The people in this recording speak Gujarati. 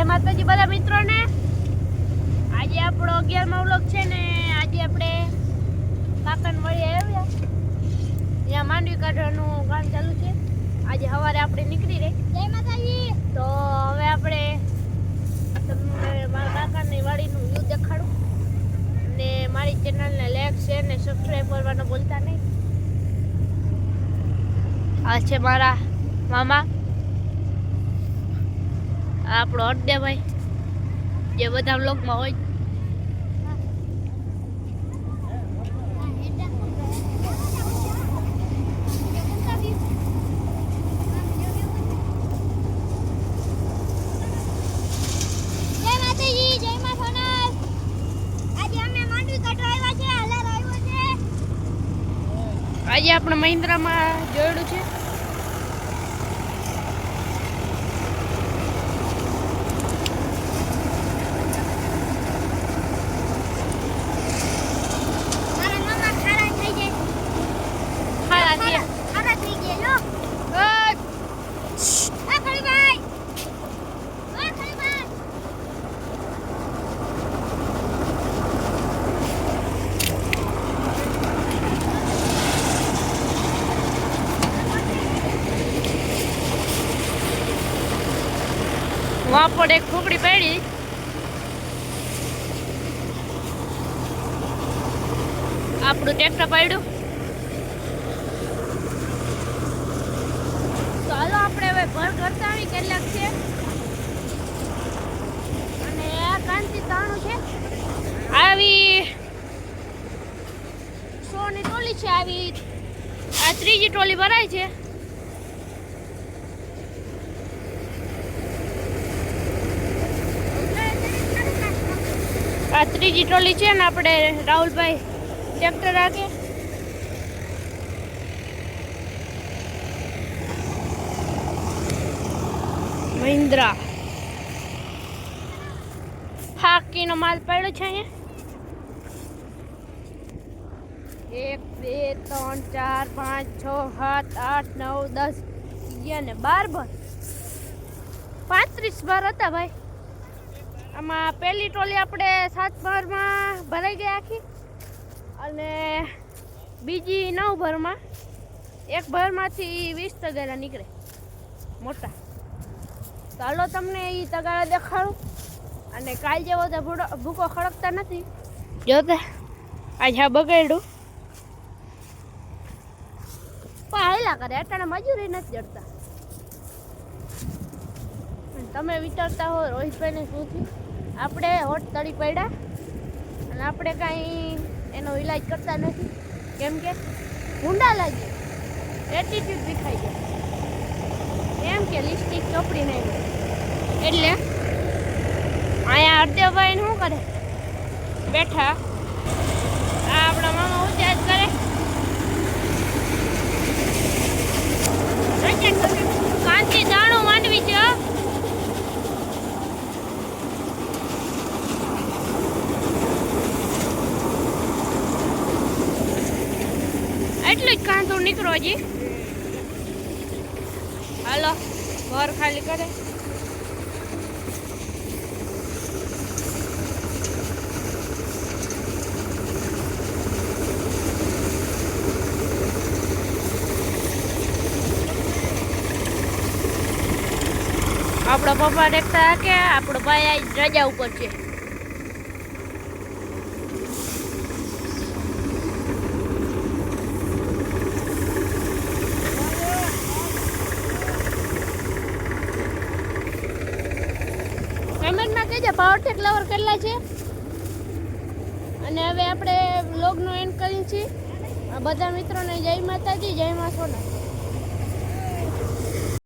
માતાજી બધા મિત્રોને આજે આપણો 11મો વ્લોગ છે ને આજે આપણે કાકાને મળી આવ્યા ત્યાં માંડવી કાઢવાનું કામ ચાલુ છે આજે સવારે આપણે નીકળી રહી જય માતાજી તો હવે આપણે તમને મારા કાકાની વાડીનું વ્યૂ દેખાડું અને મારી ચેનલને લાઈક શેર ને સબસ્ક્રાઇબ કરવાનું ભૂલતા નહીં આ છે મારા મામા આપણો અડદેભાઈ જે બધા વ્લોગમાં હોય આજે આપણે મહિન્દ્રામાં જોડ્યું છે वहाँ पर एक खोपड़ी पड़ी આપણું ટ્રેક્ટર પડ્યું તો હાલો આપણે હવે ભર કરતા આવી કેટલાક છે અને આ કાંતિ તાણું છે આવી 100 ની ટોલી છે આવી આ ત્રીજી ટોલી ભરાય છે આ ત્રીજી ટ્રોલી છે ને આપણે રાહુલભાઈ ટ્રેક્ટર રાખે મહિન્દ્રા ફાકીનો માલ પડ્યો છે અહીંયા 1 2 3 4 5 6 7 8 9 10 11 ને 12 ભર 35 ભર હતા ભાઈ આમાં પહેલી ટ્રોલી આપણે 7 ભરમાં ભરાઈ ગઈ આખી અને બીજી 9 ભરમાં એક ભરમાંથી 20 તગારા નીકળે મોટા તો હાલો તમને એ તગારા દેખાડું અને કાલ જેવો તો ભૂકો ખડકતા નથી જોતા આજે આ બગાડ્યું પણ હાયલા કરે અટાણે મજૂરી નથી જડતા તમે વિચારતા હો રોહિતભાઈને શું થયું આપણે હોટ તળી પડ્યા અને આપણે કાંઈ એનો ઈલાજ કરતા નથી કેમ કે ઊંડા લાગી એટીટ્યુડ દેખાઈ જાય એમ કે લિપસ્ટિક ચોપડી નહીં એટલે અહીંયા અડદેભાઈ શું કરે બેઠા આ આપણા મામા ઉચ્ચાર કરે કાંતિ દાણો માંડવી છે એટલું જ કાંતો નીકળો હજી હાલો ઘર ખાલી કરે આપણો પપ્પા દેખતા કે આપણો ભાઈ આજ રજા ઉપર છે કમેન્ટમાં કહેજો પાવરટેક લવર કેટલા છે અને હવે આપણે વ્લોગનો એન્ડ કરીએ છીએ બધા મિત્રોને જય માતાજી જય મા સોના